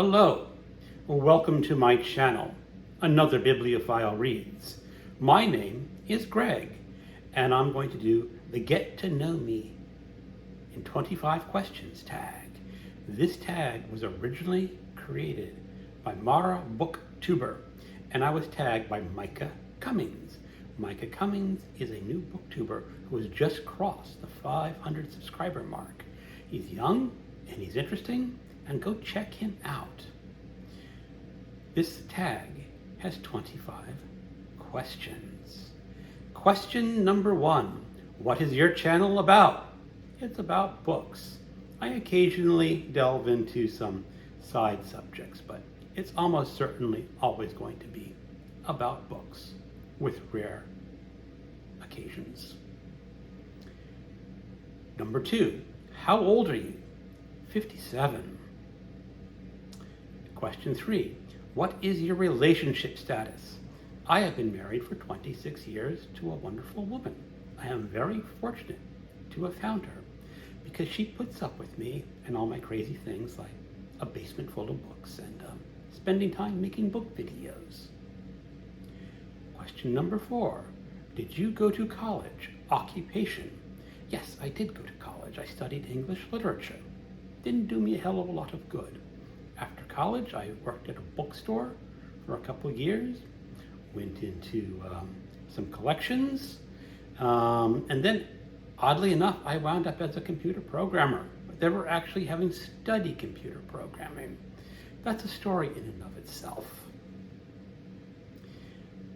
Hello, welcome to my channel, Another Bibliophile Reads. My name is Greg, and I'm going to do the Get to Know Me in 25 Questions tag. This tag was originally created by Mara BookTuber, and I was tagged by Michah Cummins. Michah Cummins is a new BookTuber who has just crossed the 500 subscriber mark. He's young and he's interesting, and go check him out. This tag has 25 questions. Question number 1. What is your channel about? It's about books. I occasionally delve into some side subjects, but it's almost certainly always going to be about books, with rare occasions. Number 2. How old are you? 57. Question 3. What is your relationship status? I have been married for 26 years to a wonderful woman. I am very fortunate to have found her because she puts up with me and all my crazy things like a basement full of books and spending time making book videos. Question number 4. Did you go to college? Occupation? Yes, I did go to college. I studied English literature. Didn't do me a hell of a lot of good. After college, I worked at a bookstore for a couple years, went into some collections, and then, oddly enough, I wound up as a computer programmer, but never actually having studied computer programming. That's a story in and of itself.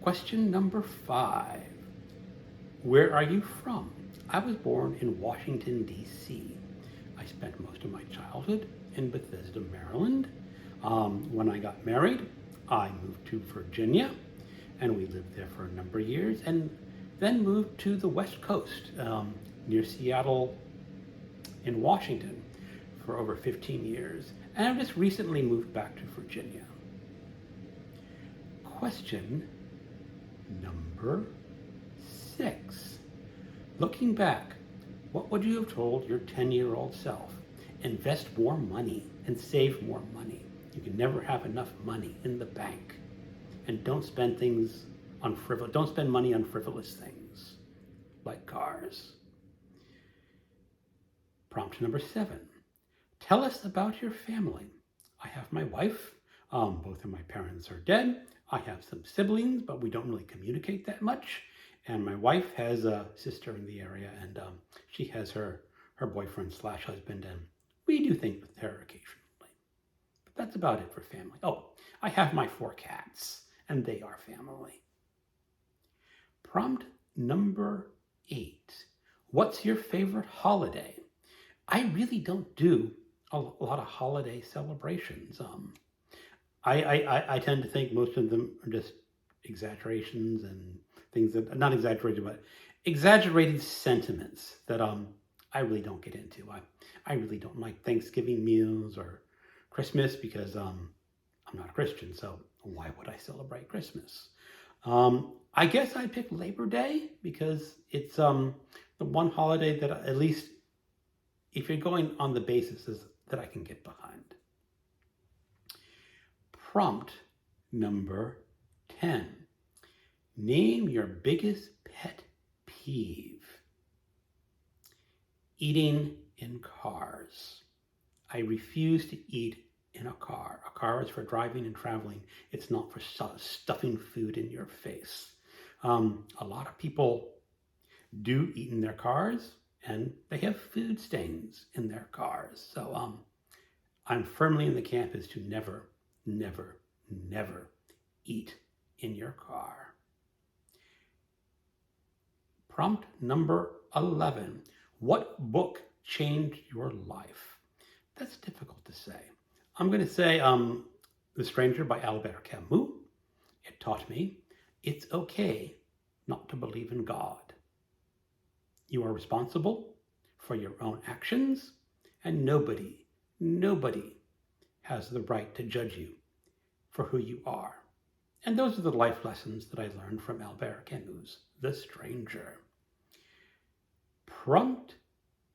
Question number 5. Where are you from? I was born in Washington, D.C. I spent most of my childhood in Bethesda, Maryland. When I got married, I moved to Virginia, and we lived there for a number of years, and then moved to the West Coast, near Seattle in Washington for over 15 years. And I just recently moved back to Virginia. Question number 6. Looking back, what would you have told your 10-year-old self? Invest more money and save more money. You can never have enough money in the bank. And don't spend money on frivolous things like cars. Prompt number 7. Tell us about your family. I have my wife. Both of my parents are dead. I have some siblings, but we don't really communicate that much. And my wife has a sister in the area, and she has her boyfriend/husband, and we do things with her occasionally. But that's about it for family. Oh, I have my 4 cats, and they are family. Prompt number 8. What's your favorite holiday? I really don't do a lot of holiday celebrations. I tend to think most of them are just exaggerations and things that, not exaggerated, but exaggerated sentiments that I really don't get into. I really don't like Thanksgiving meals or Christmas because I'm not a Christian, so why would I celebrate Christmas? I guess I pick Labor Day because it's the one holiday that, at least if you're going on the basis, is that I can get behind. Prompt number 10. Name your biggest pet peeve. Eating in cars. I refuse to eat in a car. A car is for driving and traveling. It's not for stuffing food in your face. A lot of people do eat in their cars, and they have food stains in their cars. So I'm firmly in the camp as to never, never, never eat in your car. Prompt number 11. What book changed your life? That's difficult to say. I'm going to say The Stranger by Albert Camus. It taught me it's okay not to believe in God. You are responsible for your own actions, and nobody has the right to judge you for who you are. And those are the life lessons that I learned from Albert Camus' The Stranger. Prompt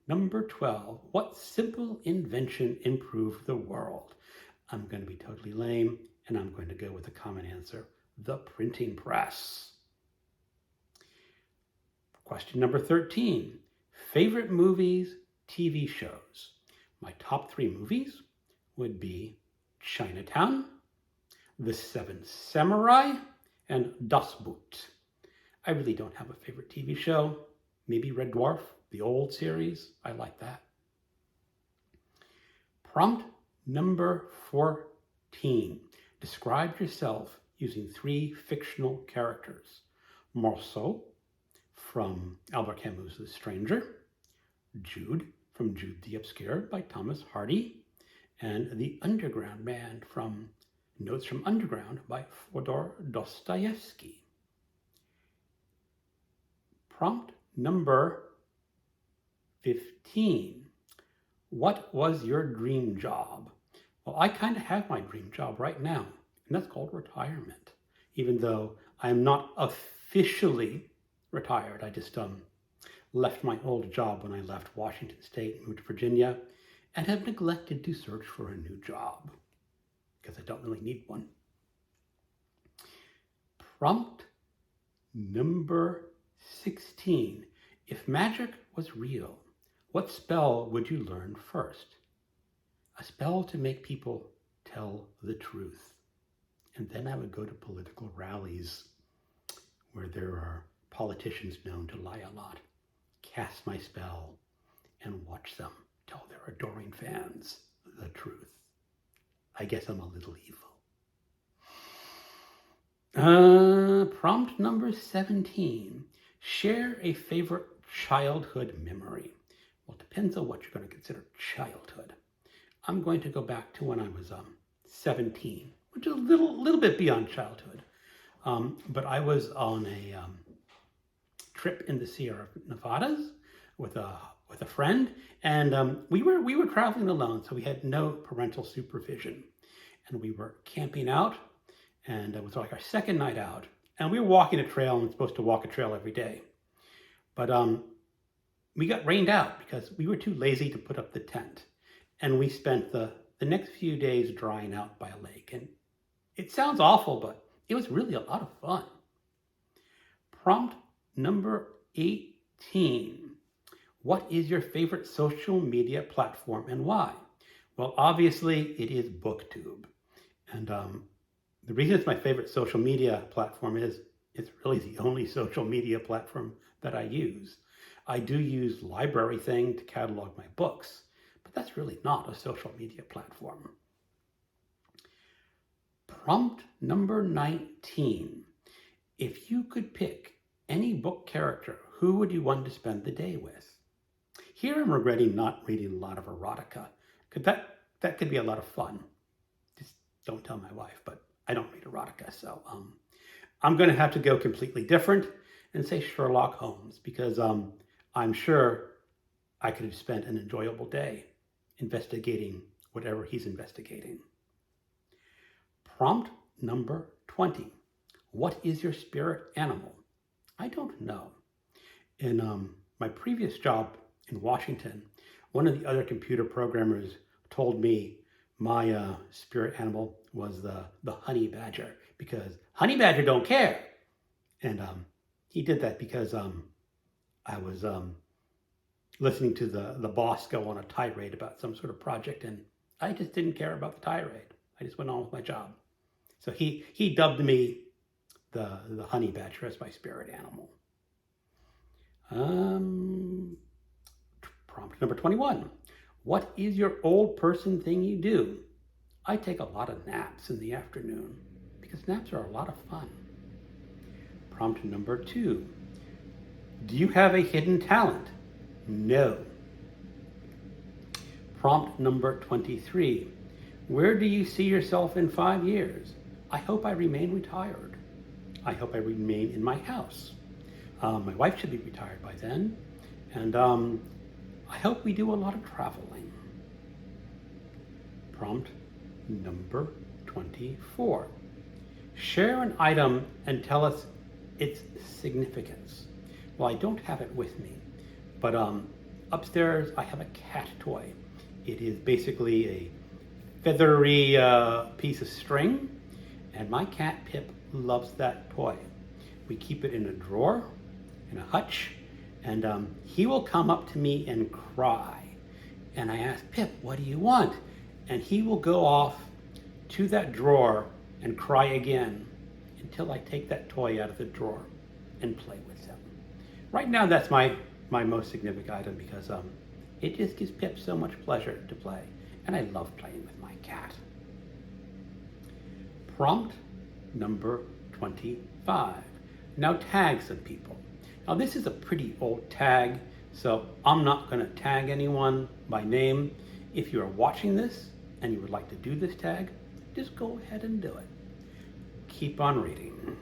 number 12. What simple invention improved the world? I'm going to be totally lame, and I'm going to go with a common answer, the printing press. Question number 13, favorite movies, TV shows. My top 3 movies would be Chinatown, The Seven Samurai, and Das Boot. I really don't have a favorite TV show. Maybe Red Dwarf, the old series. I like that. Prompt number 14. Describe yourself using 3 fictional characters. Marceau from Albert Camus' The Stranger, Jude from Jude the Obscure by Thomas Hardy, and The Underground Man from Notes from Underground by Fyodor Dostoevsky. Prompt number 15. What was your dream job? Well, I kind of have my dream job right now, and that's called retirement. Even though I'm not officially retired, I just left my old job when I left Washington State and moved to Virginia, and have neglected to search for a new job because I don't really need one. Prompt number 16. If magic was real, what spell would you learn first? A spell to make people tell the truth. And then I would go to political rallies where there are politicians known to lie a lot, cast my spell, and watch them tell their adoring fans the truth. I guess I'm a little evil. Prompt number 17. Share a favorite childhood memory. Well, it depends on what you're going to consider childhood. I'm going to go back to when I was 17, which is a little bit beyond childhood. But I was on a trip in the Sierra Nevadas with a friend, and we were traveling alone, so we had no parental supervision, and we were camping out, and it was like our second night out, and we were walking a trail, and we're supposed to walk a trail every day, but we got rained out because we were too lazy to put up the tent, and we spent the next few days drying out by a lake, and it sounds awful, but it was really a lot of fun. Prompt number 18. What is your favorite social media platform and why? Well, obviously it is BookTube. And the reason it's my favorite social media platform is it's really the only social media platform that I use. I do use Library Thing to catalog my books, but that's really not a social media platform. Prompt number 19. If you could pick any book character, who would you want to spend the day with? Here I'm regretting not reading a lot of erotica, because that could be a lot of fun. Just don't tell my wife, but I don't read erotica, so I'm going to have to go completely different and say Sherlock Holmes, because I'm sure I could have spent an enjoyable day investigating whatever he's investigating. Prompt number 20. What is your spirit animal? I don't know. In my previous job in Washington, one of the other computer programmers told me my spirit animal was the honey badger, because honey badger don't care. And he did that because I was listening to the boss go on a tirade about some sort of project, and I just didn't care about the tirade. I just went on with my job. So he dubbed me the honey badger as my spirit animal. Prompt number 21. What is your old person thing you do? I take a lot of naps in the afternoon because naps are a lot of fun. Prompt number 2. Do you have a hidden talent? No. Prompt number 23. Where do you see yourself in 5 years? I hope I remain retired. I hope I remain in my house. My wife should be retired by then. And I hope we do a lot of traveling. Prompt number 24. Share an item and tell us its significance. Well, I don't have it with me, but upstairs I have a cat toy. It is basically a feathery piece of string, and my cat Pip loves that toy. We keep it in a drawer, in a hutch, and he will come up to me and cry. And I ask, Pip, what do you want? And he will go off to that drawer and cry again until I take that toy out of the drawer and play with him. Right now, that's my most significant item because it just gives Pip so much pleasure to play. And I love playing with my cat. Prompt number 25. Now tag some people. Now this is a pretty old tag, so I'm not going to tag anyone by name. If you're watching this and you would like to do this tag, just go ahead and do it. Keep on reading.